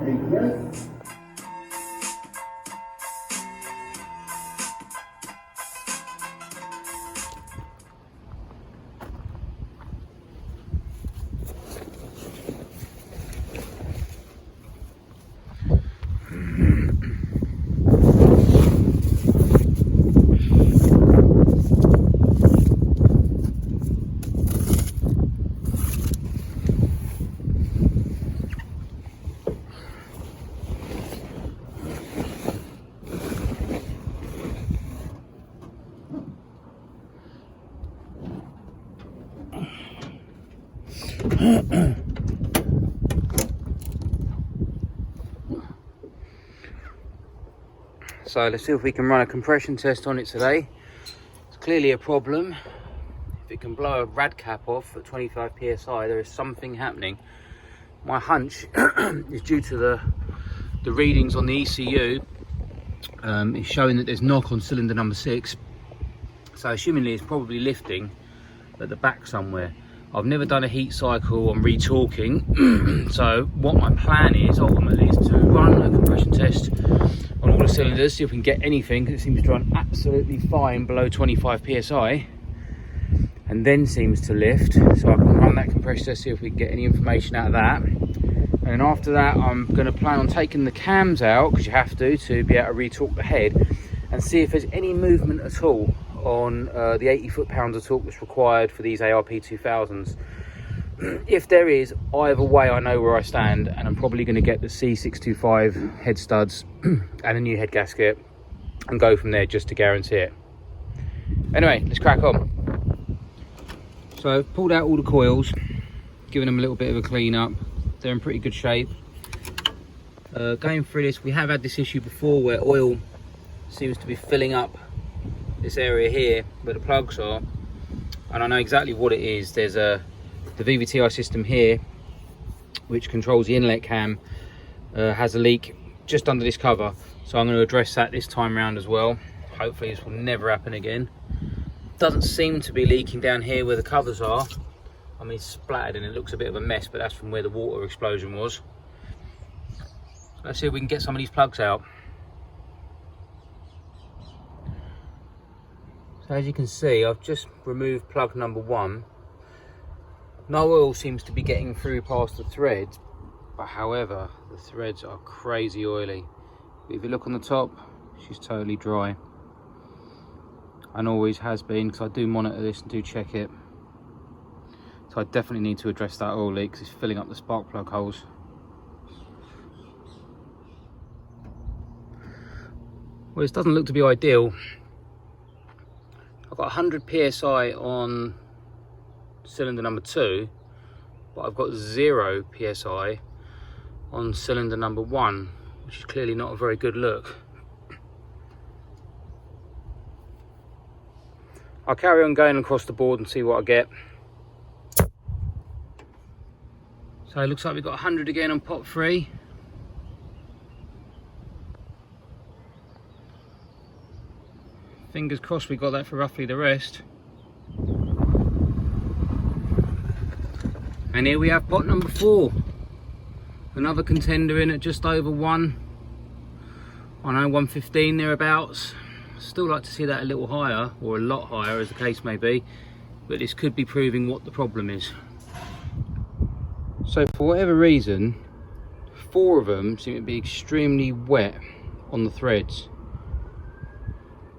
Thank you. So let's see if we can run a compression test on it today. It's clearly a problem. If it can blow a rad cap off at 25 psi, there is something happening. My hunch is due to the readings on the ECU. It's showing that there's knock on cylinder number 6. So assumingly it's probably lifting at the back somewhere. I've never done a heat cycle on retorquing. So what my plan is ultimately is to run a compression test on all the cylinders, see if we can get anything. It seems to run absolutely fine below 25 psi and then seems to lift. So I can run that compression test, see if we can get any information out of that. And then after that, I'm going to plan on taking the cams out, because you have to be able to retorque the head, and see if there's any movement at all on the 80 foot-pounds of torque that's required for these ARP 2000s. If there is, either way I know where I stand, and I'm probably going to get the C625 head studs and a new head gasket and go from there just to guarantee it. Anyway, let's crack on. So I've pulled out all the coils, given them a little bit of a clean up. They're in pretty good shape. Going through this, we have had this issue before where oil seems to be filling up this area here where the plugs are, and I know exactly what it is. There's the VVTi system here, which controls the inlet cam, has a leak just under this cover, so I'm going to address that this time around as well. Hopefully this will never happen again. Doesn't seem to be leaking down here where the covers are. I mean, it's splattered and it looks a bit of a mess, but that's from where the water explosion was. Let's see if we can get some of these plugs out. So as you can see, I've just removed plug number 1. No oil seems to be getting through past the threads, but however, the threads are crazy oily. If you look on the top, she's totally dry. And always has been, because I do monitor this and do check it. So I definitely need to address that oil leak, because it's filling up the spark plug holes. Well, this doesn't look to be ideal. I've got 100 psi on cylinder number 2, but I've got 0 psi on cylinder number 1, which is clearly not a very good look. I'll carry on going across the board and see what I get. So it looks like we've got 100 again on pot 3. Fingers crossed we got that for roughly the rest. And here we have pot number 4. Another contender in at just over 1. I know 115 thereabouts. Still like to see that a little higher, or a lot higher as the case may be. But this could be proving what the problem is. So for whatever reason, 4 of them seem to be extremely wet on the threads,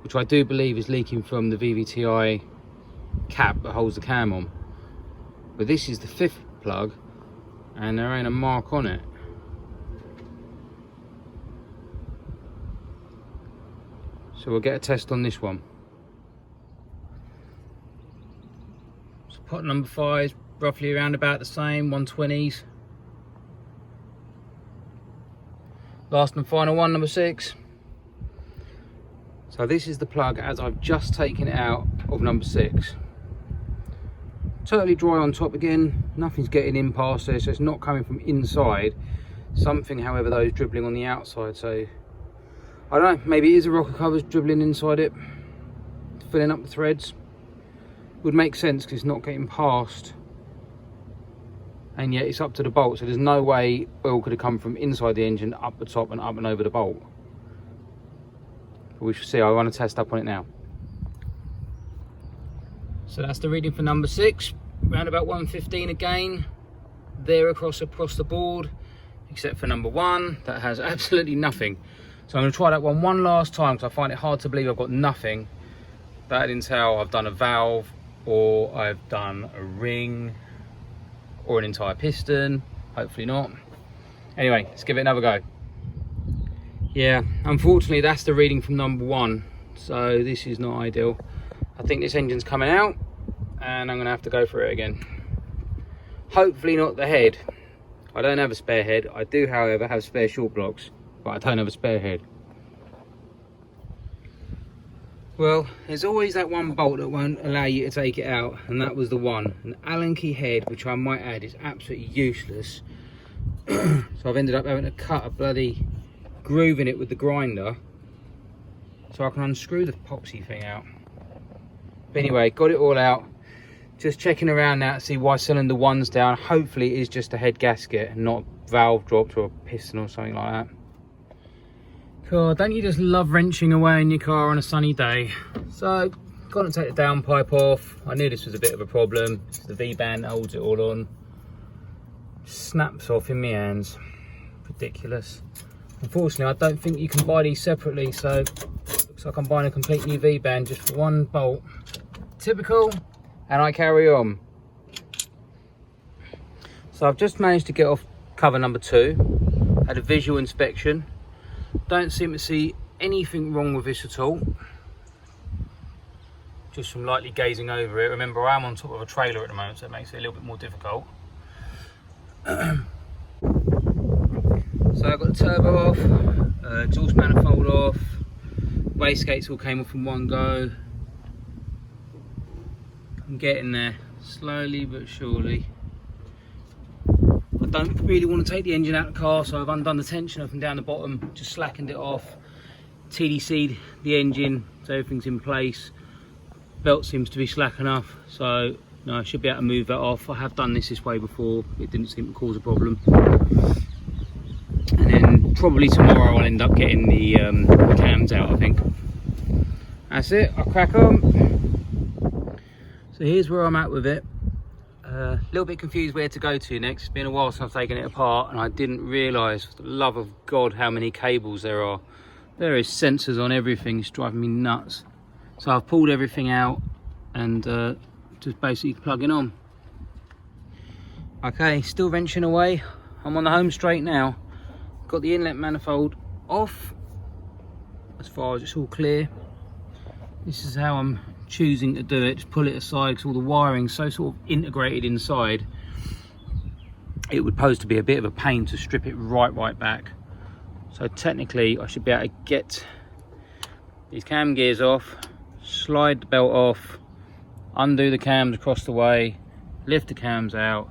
which I do believe is leaking from the VVTi cap that holds the cam on. But this is the 5th plug and there ain't a mark on it. So we'll get a test on this one. So pot number 5 is roughly around about the same, 120s. Last and final one, number 6. So this is the plug as I've just taken it out of number 6. Totally dry on top again, nothing's getting in past there, so it's not coming from inside. Something, however, though, is dribbling on the outside, so I don't know, maybe it is a rocker covers dribbling inside it, filling up the threads. Would make sense because it's not getting past and yet it's up to the bolt, so there's no way oil could have come from inside the engine up the top and up and over the bolt. But we shall see. I want to test up on it now. So that's the reading for number 6, around about 115 again, there across the board, except for number 1 that has absolutely nothing. So I'm going to try that one last time, because I find it hard to believe I've got nothing. That entails I've done a valve, or I've done a ring, or an entire piston. Hopefully not. Anyway, let's give it another go. Yeah, unfortunately that's the reading from number 1, so this is not ideal. I think this engine's coming out and I'm going to have to go for it again. Hopefully not the head. I don't have a spare head. I do, however, have spare short blocks, but I don't have a spare head. Well, there's always that one bolt that won't allow you to take it out, and that was the one. An Allen key head, which I might add is absolutely useless. So I've ended up having to cut a bloody groove in it with the grinder so I can unscrew the epoxy thing out. But anyway, got it all out. Just checking around now to see why cylinder 1's down. Hopefully it is just a head gasket, not valve dropped or a piston or something like that. God, don't you just love wrenching away in your car on a sunny day? So, got to take the downpipe off. I knew this was a bit of a problem. This is the V-band that holds it all on. Snaps off in my hands. Ridiculous. Unfortunately, I don't think you can buy these separately, so looks like I'm buying a complete new V-band just for one bolt. Typical, and I carry on. So I've just managed to get off cover number 2. Had a visual inspection. Don't seem to see anything wrong with this at all. Just from lightly gazing over it. Remember, I am on top of a trailer at the moment, so it makes it a little bit more difficult. So I've got the turbo off, exhaust manifold off, wastegates all came off in one go. I'm getting there, slowly but surely. I don't really want to take the engine out of the car, so I've undone the tension up and down the bottom, just slackened it off, TDC'd the engine so everything's in place. Belt seems to be slack enough, so no, I should be able to move that off. I have done this way before, it didn't seem to cause a problem. And then probably tomorrow I'll end up getting the cams out, I think. That's it, I'll crack on. So here's where I'm at with it. A little bit confused where to go to next. It's been a while since I've taken it apart and I didn't realise, for the love of God, how many cables there are. There is sensors on everything, it's driving me nuts. So I've pulled everything out and just basically plugging on. Okay, still wrenching away. I'm on the home straight now. Got the inlet manifold off as far as it's all clear. This is how I'm choosing to do it. Just pull it aside because all the wiring's so sort of integrated inside. It would pose to be a bit of a pain to strip it right back. So technically I should be able to get these cam gears off, slide the belt off, undo the cams across the way, lift the cams out,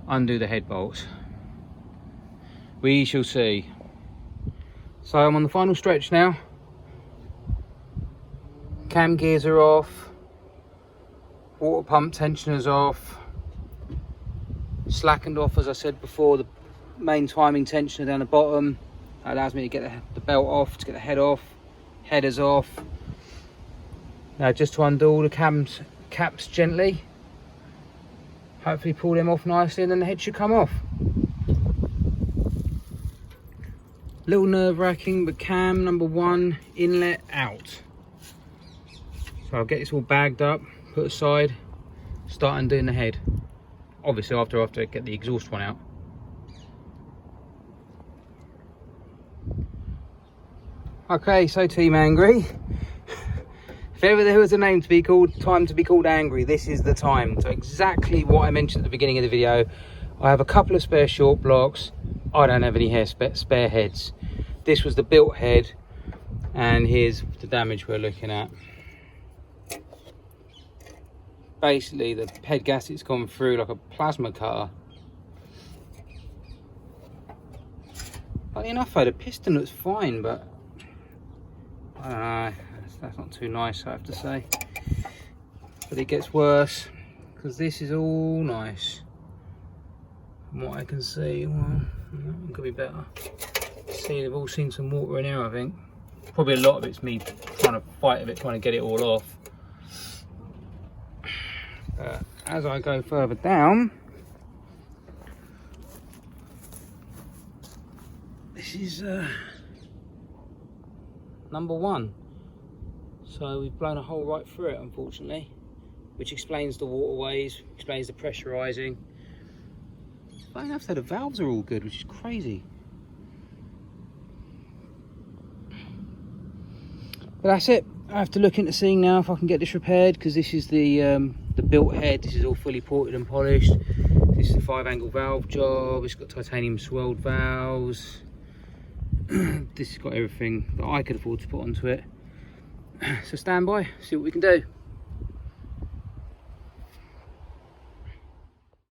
undo the head bolts. We shall see. So I'm on the final stretch now. Cam gears are off, water pump tensioners off, slackened off, as I said before, the main timing tensioner down the bottom. That allows me to get the belt off, to get the head off, headers off. Now just to undo all the caps gently, hopefully pull them off nicely, and then the head should come off. Little nerve-wracking, but cam number 1 inlet out. So I'll get this all bagged up, put aside, start undoing the head. Obviously after I get the exhaust one out. Okay, so Team Angry. If ever there was a name to be called, time to be called Angry, this is the time. So exactly what I mentioned at the beginning of the video. I have a couple of spare short blocks. I don't have any spare heads. This was the built head, and here's the damage we're looking at. Basically the head gasket's gone through like a plasma cutter. Funny enough though, the piston looks fine, but I don't know, that's not too nice, I have to say. But it gets worse because this is all nice. From what I can see, well, it could be better. See, they've all seen some water in here, I think. Probably a lot of it's me trying to fight a bit, trying to get it all off. As I go further down, this is number 1. So we've blown a hole right through it, unfortunately, which explains the waterways, explains the pressurising. It's funny enough that the valves are all good, which is crazy. But that's it. I have to look into seeing now if I can get this repaired, because this is the built head. This is all fully ported and polished. This is a 5-angle valve job. It's got titanium swirled valves. This has got everything that I could afford to put onto it. So stand by, see what we can do.